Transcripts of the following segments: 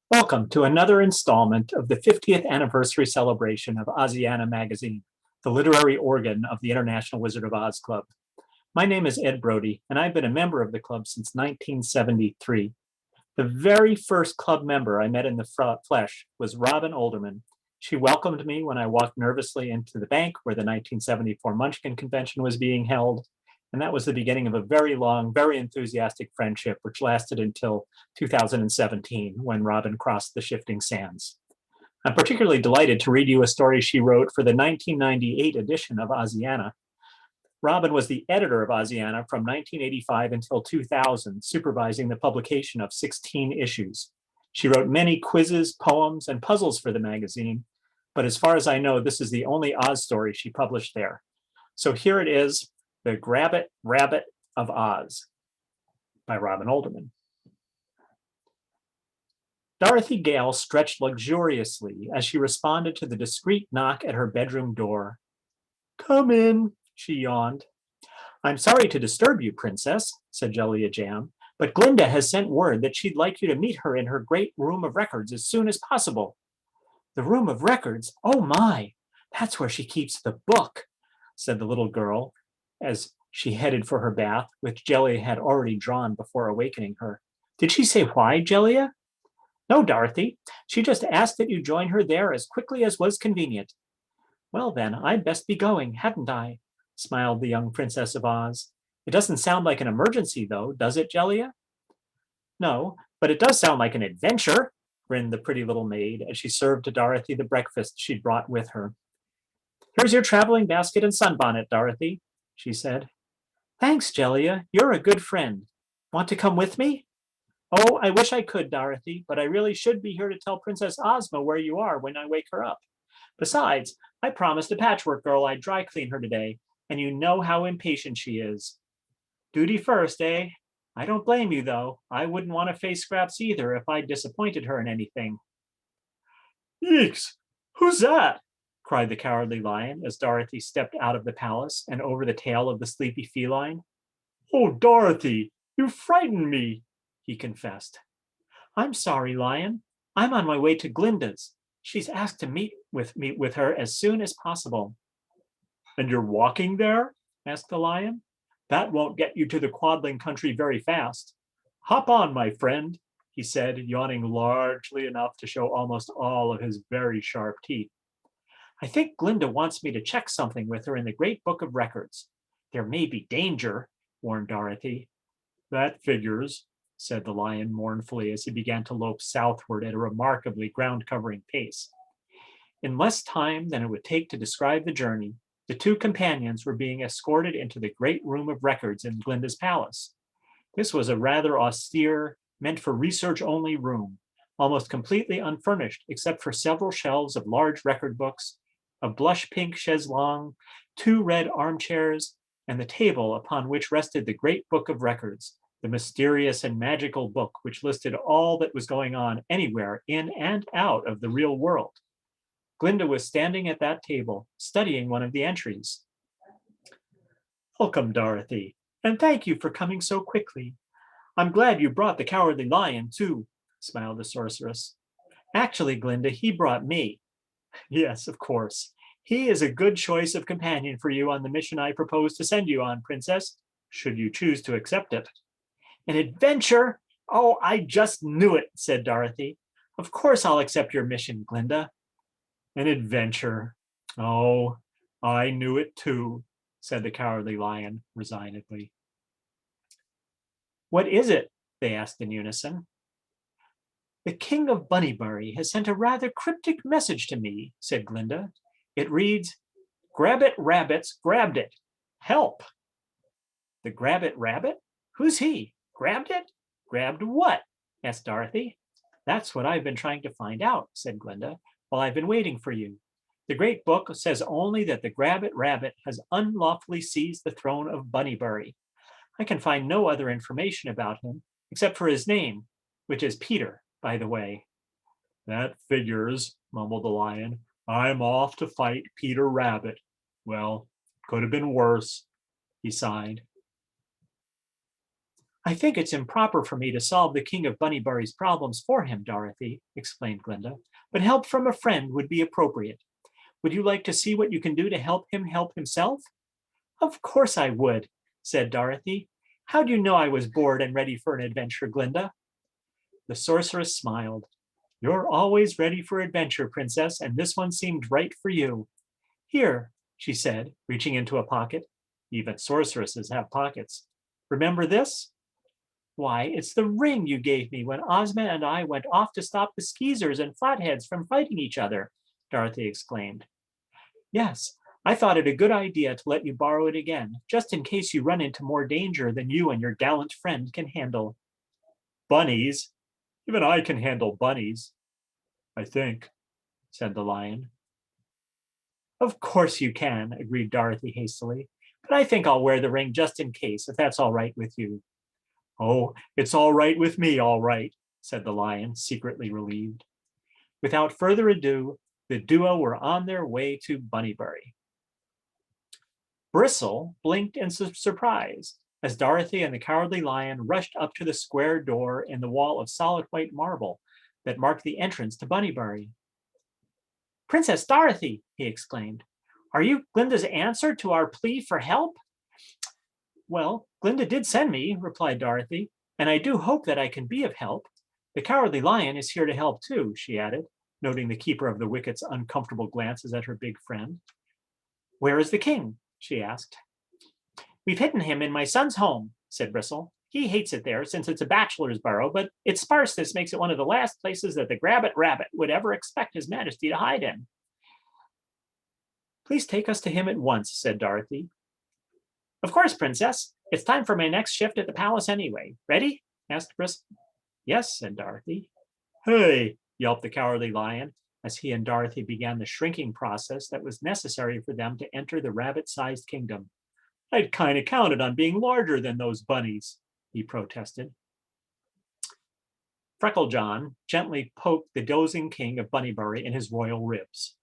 Welcome to another installment of the 50th anniversary celebration of Oziana magazine, the literary organ of the International Wizard of Oz Club. My name is Ed Brody, and I've been a member of the club since 1973. The very first club member I met in the flesh was Robin Olderman. She welcomed me when I walked nervously into the bank where the 1974 Munchkin Convention was being held, and that was the beginning of a very long, very enthusiastic friendship, which lasted until 2017 when Robin crossed the shifting sands. I'm particularly delighted to read you a story she wrote for the 1998 edition of Oziana. Robin was the editor of Oziana from 1985 until 2000, supervising the publication of 16 issues. She wrote many quizzes, poems, and puzzles for the magazine, but as far as I know, this is the only Oz story she published there. So here it is, The Grabbit Rabbit of Oz by Robin Olderman. Dorothy Gale stretched luxuriously as she responded to the discreet knock at her bedroom door. "Come in," she yawned. "I'm sorry to disturb you, Princess," said Jellia Jam, "but Glinda has sent word that she'd like you to meet her in her great room of records as soon as possible." "The room of records? Oh my! That's where she keeps the book," said the little girl as she headed for her bath, which Jellia had already drawn before awakening her. "Did she say why, Jellia?" "No, Dorothy. She just asked that you join her there as quickly as was convenient." "Well, then, I'd best be going, hadn't I?" smiled the young Princess of Oz. "It doesn't sound like an emergency, though, does it, Jellia?" "No, but it does sound like an adventure," grinned the pretty little maid as she served to Dorothy the breakfast she'd brought with her. "Here's your traveling basket and sunbonnet, Dorothy," she said. "Thanks, Jellia. You're a good friend. Want to come with me?" "Oh, I wish I could, Dorothy, but I really should be here to tell Princess Ozma where you are when I wake her up. Besides, I promised a patchwork girl I'd dry clean her today, and you know how impatient she is." "Duty first, eh? I don't blame you, though. I wouldn't want to face Scraps either if I disappointed her in anything." "Yeeks! Who's that?" cried the Cowardly Lion as Dorothy stepped out of the palace and over the tail of the sleepy feline. "Oh, Dorothy, you frightened me," he confessed. "I'm sorry, Lion. I'm on my way to Glinda's. She's asked to meet with her as soon as possible." "And you're walking there?" asked the Lion. "That won't get you to the Quadling country very fast. Hop on, my friend," he said, yawning largely enough to show almost all of his very sharp teeth. "I think Glinda wants me to check something with her in the Great Book of Records. There may be danger," warned Dorothy. "That figures," said the Lion mournfully as he began to lope southward at a remarkably ground-covering pace. In less time than it would take to describe the journey, the two companions were being escorted into the great room of records in Glinda's palace. This was a rather austere, meant for research-only room, almost completely unfurnished except for several shelves of large record books, a blush-pink chaise-longue, two red armchairs, and the table upon which rested the Great Book of Records, the mysterious and magical book which listed all that was going on anywhere in and out of the real world. Glinda was standing at that table, studying one of the entries. "Welcome, Dorothy, and thank you for coming so quickly. I'm glad you brought the Cowardly Lion, too," smiled the sorceress. "Actually, Glinda, he brought me." "Yes, of course. He is a good choice of companion for you on the mission I propose to send you on, Princess, should you choose to accept it." "An adventure? Oh, I just knew it," said Dorothy. "Of course I'll accept your mission, Glinda." "An adventure? Oh, I knew it too," said the Cowardly Lion resignedly. "What is it?" they asked in unison. "The King of Bunnybury has sent a rather cryptic message to me," said Glinda. "It reads, 'Grabbit Rabbit's grabbed it. Help!'" "The Grabbit Rabbit? Who's he? Grabbed it? Grabbed what?" asked Dorothy. "That's what I've been trying to find out," said Glinda, "while I've been waiting for you. The Great Book says only that the Grabbit Rabbit has unlawfully seized the throne of Bunnybury. I can find no other information about him except for his name, which is Peter, by the way." "That figures," mumbled the Lion. "I'm off to fight Peter Rabbit. Well, could have been worse," he sighed. I think it's improper for me to solve the King of Bunnybury's problems for him, Dorothy, explained Glinda, but help from a friend would be appropriate. Would you like to see what you can do to help him help himself? Of course I would, said Dorothy. How do you know I was bored and ready for an adventure, Glinda? The sorceress smiled. You're always ready for adventure, Princess, and this one seemed right for you. Here, she said, reaching into a pocket. Even sorceresses have pockets. Remember this? Why, it's the ring you gave me when Ozma and I went off to stop the Skeezers and Flatheads from fighting each other, Dorothy exclaimed. Yes, I thought it a good idea to let you borrow it again, just in case you run into more danger than you and your gallant friend can handle. Bunnies? Even I can handle bunnies, I think, said the lion. Of course you can, agreed Dorothy hastily, but I think I'll wear the ring just in case, if that's all right with you. Oh, it's all right with me, all right, said the lion, secretly relieved. Without further ado, the duo were on their way to Bunnybury. Bristle blinked in surprise as Dorothy and the Cowardly Lion rushed up to the square door in the wall of solid white marble that marked the entrance to Bunnybury. Princess Dorothy, he exclaimed, are you Glinda's answer to our plea for help? Well, Glinda did send me, replied Dorothy, and I do hope that I can be of help. The Cowardly Lion is here to help too, she added, noting the Keeper of the Wicket's uncomfortable glances at her big friend. Where is the king? She asked. We've hidden him in my son's home, said Bristle. He hates it there since it's a bachelor's burrow, but its sparseness makes it one of the last places that the Grabbit Rabbit would ever expect His Majesty to hide in. Please take us to him at once, said Dorothy. Of course, Princess. It's time for my next shift at the palace anyway. Ready? Asked Bristle. Yes, said Dorothy. Hey, yelped the Cowardly Lion as he and Dorothy began the shrinking process that was necessary for them to enter the rabbit-sized kingdom. I'd kind of counted on being larger than those bunnies, he protested. Frecklejohn gently poked the dozing king of Bunnybury in his royal ribs.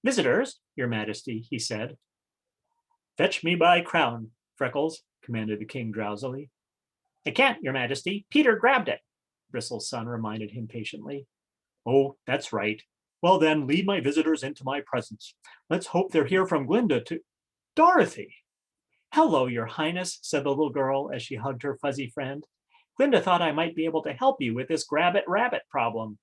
Visitors, Your Majesty, he said. Fetch me my crown, Freckles, commanded the king drowsily. I can't, Your Majesty. Peter grabbed it, Bristle's son reminded him patiently. Oh, that's right. Well then, lead my visitors into my presence. Let's hope they're here from Glinda to... Dorothy! Hello, Your Highness, said the little girl as she hugged her fuzzy friend. Glinda thought I might be able to help you with this Grabbit Rabbit problem.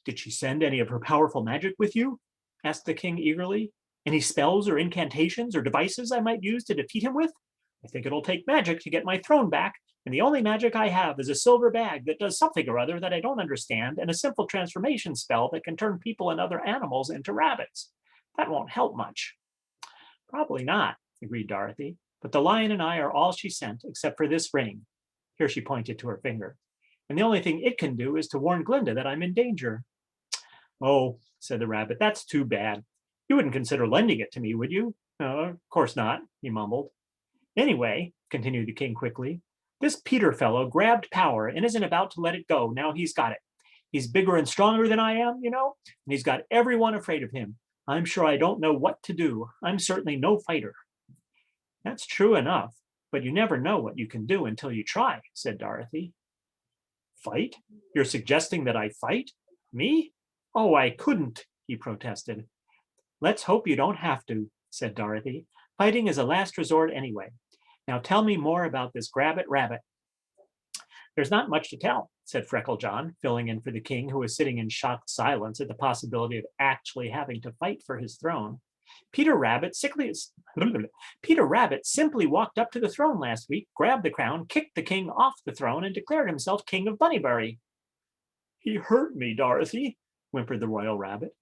Did she send any of her powerful magic with you? Asked the king eagerly. Any spells or incantations or devices I might use to defeat him with? I think it'll take magic to get my throne back, and the only magic I have is a silver bag that does something or other that I don't understand, and a simple transformation spell that can turn people and other animals into rabbits. That won't help much. Probably not, agreed Dorothy, but the lion and I are all she sent, except for this ring. Here she pointed to her finger. And the only thing it can do is to warn Glinda that I'm in danger. Oh, said the rabbit, that's too bad. You wouldn't consider lending it to me, would you? Of course not, he mumbled. Anyway, continued the king quickly, this Peter fellow grabbed power and isn't about to let it go now he's got it. He's bigger and stronger than I am, you know, and he's got everyone afraid of him. I'm sure I don't know what to do. I'm certainly no fighter. That's true enough, but you never know what you can do until you try, said Dorothy. Fight? You're suggesting that I fight? Me? Oh, I couldn't, he protested. Let's hope you don't have to, said Dorothy. Fighting is a last resort anyway. Now tell me more about this Grabbit Rabbit. There's not much to tell, said Frecklejohn, filling in for the king, who was sitting in shocked silence at the possibility of actually having to fight for his throne. Peter Rabbit simply walked up to the throne last week, grabbed the crown, kicked the king off the throne, and declared himself king of Bunnybury. He hurt me, Dorothy, whimpered the royal rabbit.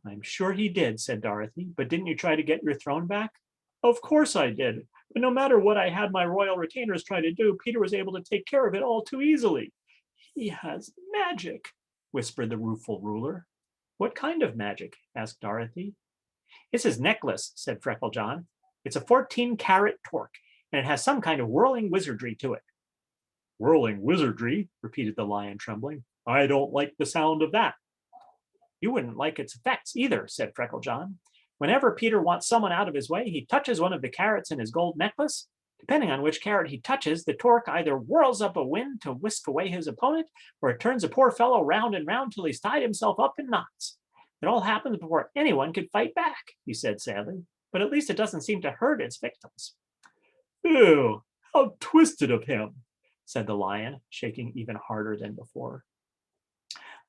I'm sure he did, said Dorothy, but didn't you try to get your throne back? Of course I did, but no matter what I had my royal retainers try to do, Peter was able to take care of it all too easily. He has magic, whispered the rueful ruler. What kind of magic? Asked Dorothy. It's his necklace, said Frecklejohn. It's a 14-carat torque, and it has some kind of whirling wizardry to it. Whirling wizardry, repeated the lion, trembling. I don't like the sound of that. You wouldn't like its effects either, said Frecklejohn. Whenever Peter wants someone out of his way, he touches one of the carats in his gold necklace. Depending on which carrot he touches, the torque either whirls up a wind to whisk away his opponent, or it turns a poor fellow round and round till he's tied himself up in knots. It all happens before anyone could fight back, he said sadly, but at least it doesn't seem to hurt its victims. Ew, how twisted of him, said the lion, shaking even harder than before.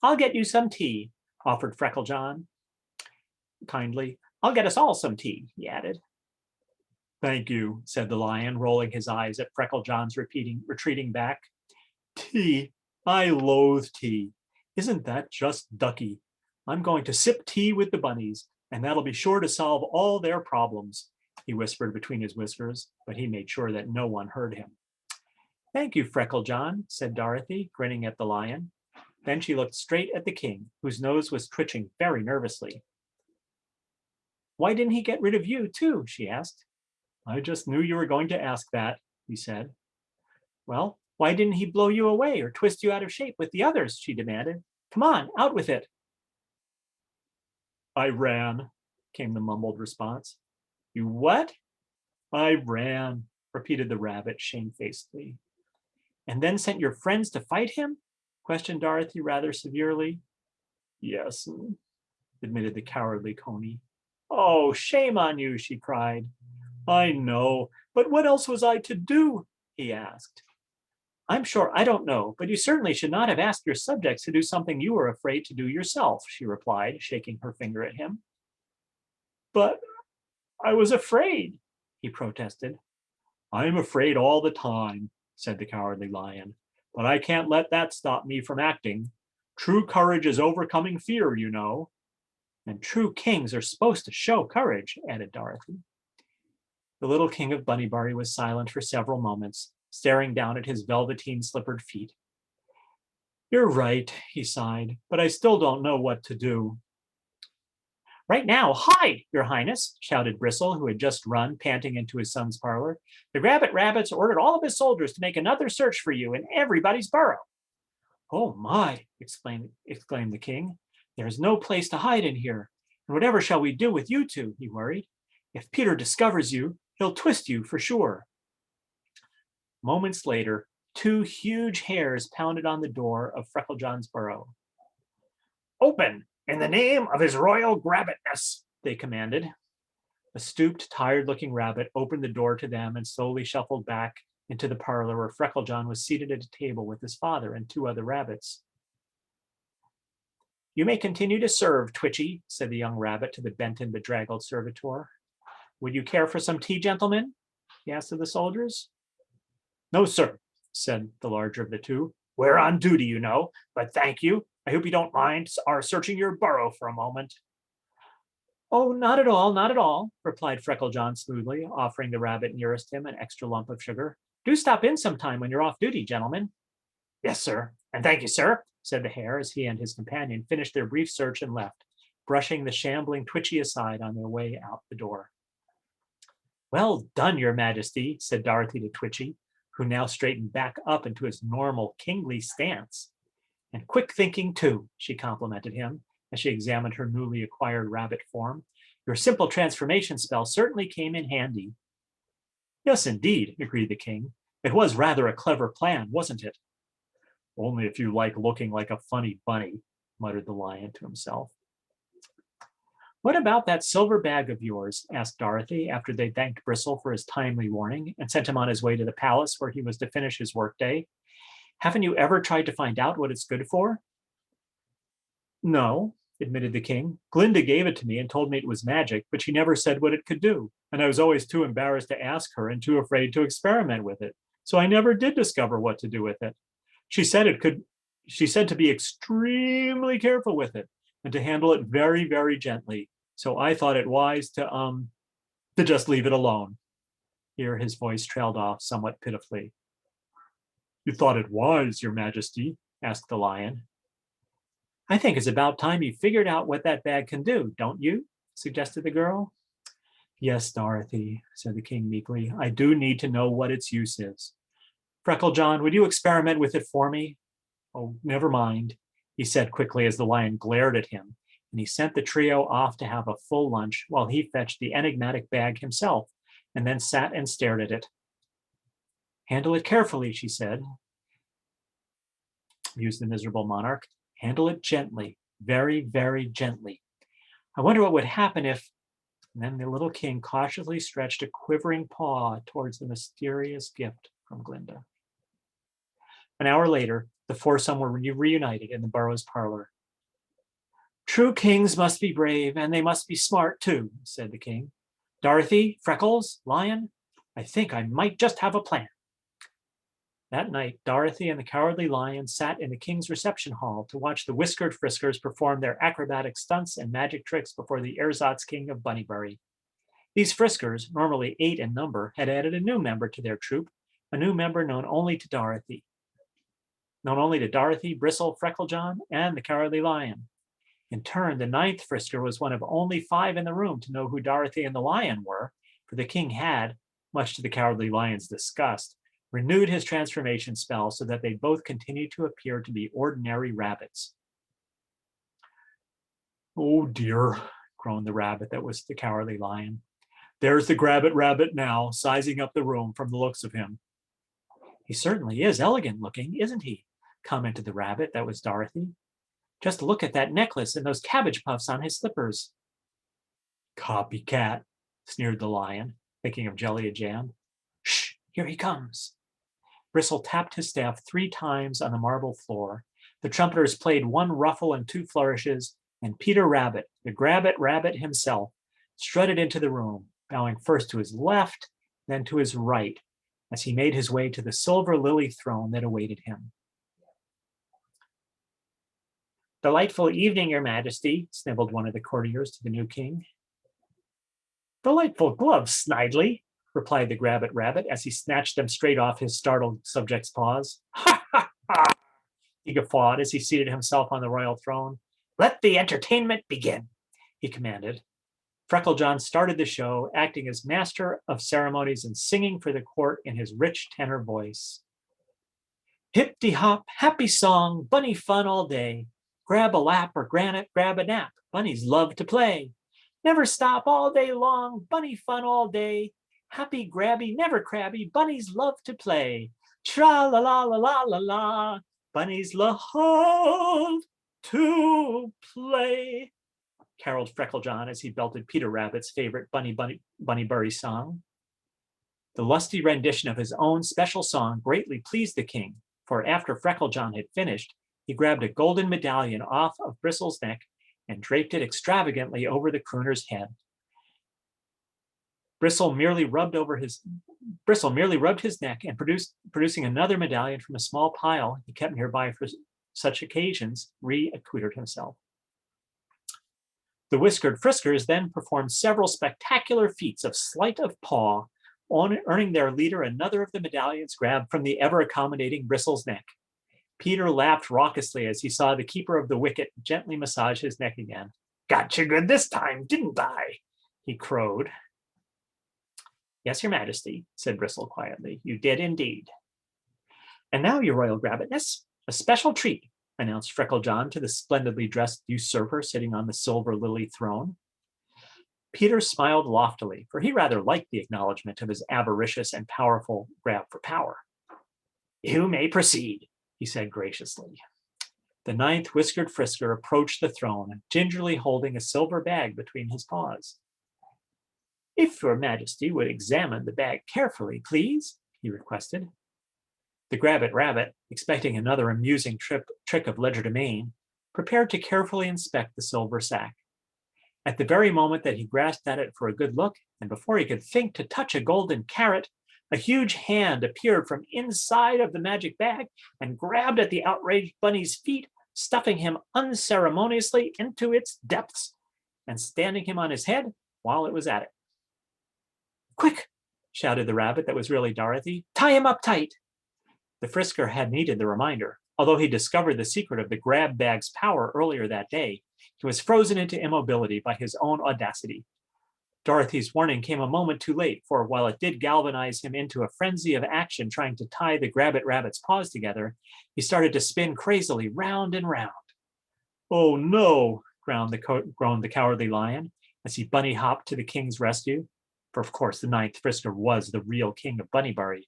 I'll get you some tea, offered Frecklejohn kindly. I'll get us all some tea, he added. Thank you, said the lion, rolling his eyes at Frecklejohn's retreating back. Tea, I loathe tea. Isn't that just ducky? I'm going to sip tea with the bunnies, and that'll be sure to solve all their problems, he whispered between his whiskers, but he made sure that no one heard him. Thank you, Frecklejohn, said Dorothy, grinning at the lion. Then she looked straight at the king, whose nose was twitching very nervously. Why didn't he get rid of you, too? She asked. I just knew you were going to ask that, he said. Well, why didn't he blow you away or twist you out of shape with the others? She demanded. Come on, out with it. I ran, came the mumbled response. You what? I ran, repeated the rabbit shamefacedly. And then sent your friends to fight him? Questioned Dorothy rather severely. Yes, admitted the cowardly Coney. Oh, shame on you, she cried. I know, but what else was I to do? He asked. I'm sure I don't know, but you certainly should not have asked your subjects to do something you were afraid to do yourself, she replied, shaking her finger at him. But I was afraid, he protested. I'm afraid all the time, said the cowardly lion, but I can't let that stop me from acting. True courage is overcoming fear, you know. And true kings are supposed to show courage, added Dorothy. The little king of Bunnybury was silent for several moments, staring down at his velveteen slippered feet. You're right, he sighed, but I still don't know what to do. Right now, hide, your highness, shouted Bristle, who had just run, panting into his son's parlor. The Grabbit Rabbit's ordered all of his soldiers to make another search for you in everybody's burrow. Oh my, exclaimed the king. There's no place to hide in here. And whatever shall we do with you two, he worried. If Peter discovers you, he'll twist you for sure. Moments later, two huge hares pounded on the door of Frecklejohn's burrow. Open, in the name of his royal grabbitness, they commanded. A stooped, tired-looking rabbit opened the door to them and slowly shuffled back into the parlor where Frecklejohn was seated at a table with his father and two other rabbits. You may continue to serve, Twitchy, said the young rabbit to the bent and bedraggled servitor. Would you care for some tea, gentlemen? He asked of the soldiers. No, sir, said the larger of the two. We're on duty, you know, but thank you. I hope you don't mind our searching your burrow for a moment. Oh, not at all, replied Frecklejohn smoothly, offering the rabbit nearest him an extra lump of sugar. Do stop in sometime when you're off duty, gentlemen. Yes, sir, and thank you, sir, said the hare as he and his companion finished their brief search and left, brushing the shambling Twitchy aside on their way out the door. Well done, your majesty, said Dorothy to Twitchy, who now straightened back up into his normal kingly stance. And quick thinking, too, she complimented him as she examined her newly acquired rabbit form. Your simple transformation spell certainly came in handy. Yes, indeed, agreed the king. It was rather a clever plan, wasn't it? Only if you like looking like a funny bunny, muttered the lion to himself. What about that silver bag of yours? Asked Dorothy after they thanked Bristle for his timely warning and sent him on his way to the palace where he was to finish his workday. Haven't you ever tried to find out what it's good for? No, admitted the king. Glinda gave it to me and told me it was magic, but she never said what it could do, and I was always too embarrassed to ask her and too afraid to experiment with it, so I never did discover what to do with it. She said to be extremely careful with it and to handle it very, very gently, so I thought it wise to just leave it alone. Here his voice trailed off somewhat pitifully. You thought it wise, your majesty? Asked the lion. I think it's about time you figured out what that bag can do, don't you? Suggested the girl. Yes, Dorothy, said the king meekly. I do need to know what its use is. Frecklejohn, would you experiment with it for me? Oh, never mind, he said quickly as the lion glared at him, and he sent the trio off to have a full lunch while he fetched the enigmatic bag himself and then sat and stared at it. Handle it carefully, she said, mused the miserable monarch. Handle it gently, very, very gently. I wonder what would happen if... And then the little king cautiously stretched a quivering paw towards the mysterious gift from Glinda. An hour later, the foursome were reunited in the burrow's parlor. True kings must be brave, and they must be smart, too, said the king. Dorothy, Freckles, Lion, I think I might just have a plan. That night, Dorothy and the Cowardly Lion sat in the king's reception hall to watch the Whiskered Friskers perform their acrobatic stunts and magic tricks before the ersatz king of Bunnybury. These Friskers, normally 8 in number, had added a new member to their troupe, a new member known only to Dorothy, Bristle, Frecklejohn, and the Cowardly Lion. In turn, the 9th Frisker was one of only 5 in the room to know who Dorothy and the Lion were, for the king had, much to the Cowardly Lion's disgust, renewed his transformation spell so that they both continued to appear to be ordinary rabbits. Oh dear, groaned the rabbit that was the Cowardly Lion. There's the Grabbit Rabbit now, sizing up the room from the looks of him. He certainly is elegant looking, isn't he? Commented the rabbit that was Dorothy. Just look at that necklace and those cabbage puffs on his slippers. Copycat, sneered the Lion, thinking of Jelly Jam. Shh, here he comes. Bristle tapped his staff 3 times on the marble floor. The trumpeters played 1 ruffle and 2 flourishes, and Peter Rabbit, the Grabbit Rabbit himself, strutted into the room, bowing first to his left, then to his right, as he made his way to the silver lily throne that awaited him. Delightful evening, Your Majesty, snibbled one of the courtiers to the new king. Delightful gloves, Snidely, replied the Grabbit Rabbit as he snatched them straight off his startled subject's paws. Ha ha ha! He guffawed as he seated himself on the royal throne. Let the entertainment begin, he commanded. Frecklejohn started the show, acting as master of ceremonies and singing for the court in his rich tenor voice. Hip-de-hop, happy song, bunny fun all day. Grab a lap or grab a nap, bunnies love to play. Never stop all day long, bunny fun all day. Happy, grabby, never crabby, bunnies love to play. Tra-la-la-la-la-la-la, bunnies love to play, caroled Frecklejohn as he belted Peter Rabbit's favorite Bunnybury song. The lusty rendition of his own special song greatly pleased the king, for after Frecklejohn had finished, he grabbed a golden medallion off of Bristle's neck and draped it extravagantly over the crooner's head. Bristle merely rubbed his neck and producing another medallion from a small pile he kept nearby for such occasions, re-acquitted himself. The Whiskered Friskers then performed several spectacular feats of sleight of paw, earning their leader another of the medallions grabbed from the ever-accommodating Bristle's neck. Peter laughed raucously as he saw the keeper of the wicket gently massage his neck again. Got you good this time, didn't I? He crowed. Yes, Your Majesty, said Bristle quietly. You did indeed. And now, Your Royal Grabbitness, a special treat, announced Frecklejohn to the splendidly dressed usurper sitting on the silver lily throne. Peter smiled loftily, for he rather liked the acknowledgement of his avaricious and powerful grab for power. You may proceed, he said graciously. The 9th Whiskered Frisker approached the throne, gingerly holding a silver bag between his paws. If Your Majesty would examine the bag carefully, please, he requested. The Grabbit Rabbit, expecting another amusing trick of legerdemain, prepared to carefully inspect the silver sack. At the very moment that he grasped at it for a good look, and before he could think to touch a golden carrot, a huge hand appeared from inside of the magic bag and grabbed at the outraged bunny's feet, stuffing him unceremoniously into its depths and standing him on his head while it was at it. Quick, shouted the rabbit that was really Dorothy. Tie him up tight. The Frisker had needed the reminder. Although he discovered the secret of the grab bag's power earlier that day, he was frozen into immobility by his own audacity. Dorothy's warning came a moment too late, for while it did galvanize him into a frenzy of action trying to tie the Grabbit Rabbit's paws together, he started to spin crazily round and round. Oh no, groaned the Cowardly Lion as he bunny hopped to the king's rescue. For of course the 9th Frisker was the real king of Bunnybury.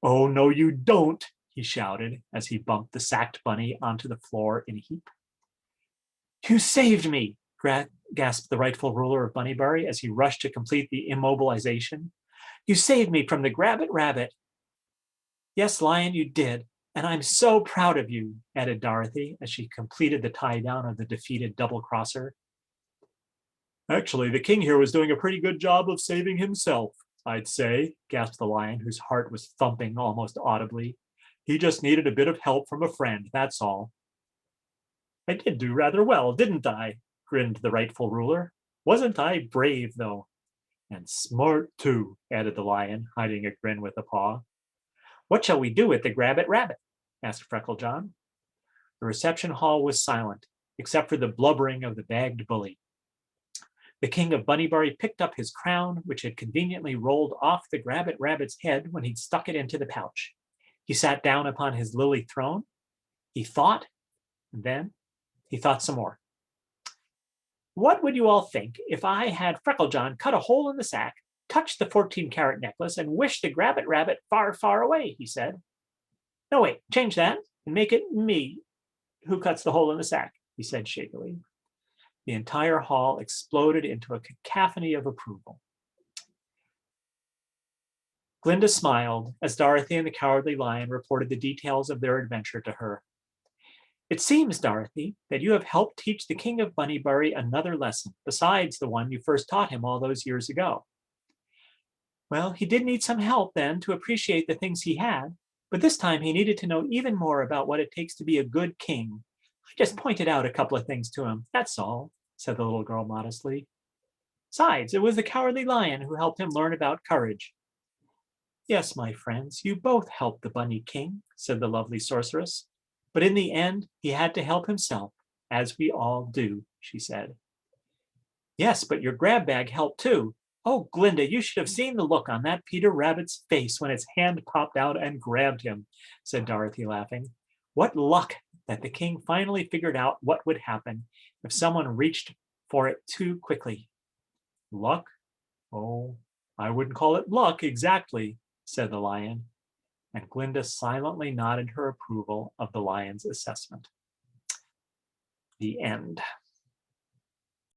Oh, no, you don't, he shouted as he bumped the sacked bunny onto the floor in a heap. You saved me, gasped the rightful ruler of Bunnybury as he rushed to complete the immobilization. You saved me from the Grabbit Rabbit. Yes, Lion, you did, and I'm so proud of you, added Dorothy as she completed the tie-down of the defeated double-crosser. Actually, the king here was doing a pretty good job of saving himself, I'd say, gasped the Lion, whose heart was thumping almost audibly. He just needed a bit of help from a friend, that's all. I did do rather well, didn't I? Grinned the rightful ruler. Wasn't I brave, though? And smart, too, added the Lion, hiding a grin with a paw. What shall we do with the Grabbit Rabbit? Asked Frecklejohn. The reception hall was silent, except for the blubbering of the bagged bully. The king of Bunnybury picked up his crown, which had conveniently rolled off the Grabbit Rabbit's head when he'd stuck it into the pouch. He sat down upon his lily throne. He thought, and then he thought some more. What would you all think if I had Frecklejohn cut a hole in the sack, touch the 14-carat necklace, and wish the Grabbit Rabbit far, far away, he said. No, wait, change that and make it me who cuts the hole in the sack, he said shakily. The entire hall exploded into a cacophony of approval. Glinda smiled as Dorothy and the Cowardly Lion reported the details of their adventure to her. It seems, Dorothy, that you have helped teach the King of Bunnybury another lesson, besides the one you first taught him all those years ago. Well, he did need some help then to appreciate the things he had, but this time he needed to know even more about what it takes to be a good king. I just pointed out a couple of things to him, that's all, said the little girl modestly. Besides, it was the Cowardly Lion who helped him learn about courage. Yes, my friends, you both helped the Bunny King, said the lovely sorceress. But in the end, he had to help himself, as we all do, she said. Yes, but your grab bag helped too. Oh, Glinda, you should have seen the look on that Peter Rabbit's face when its hand popped out and grabbed him, said Dorothy, laughing. What luck that the king finally figured out what would happen if someone reached for it too quickly. Luck? Oh, I wouldn't call it luck exactly, said the Lion, and Glinda silently nodded her approval of the Lion's assessment. The end.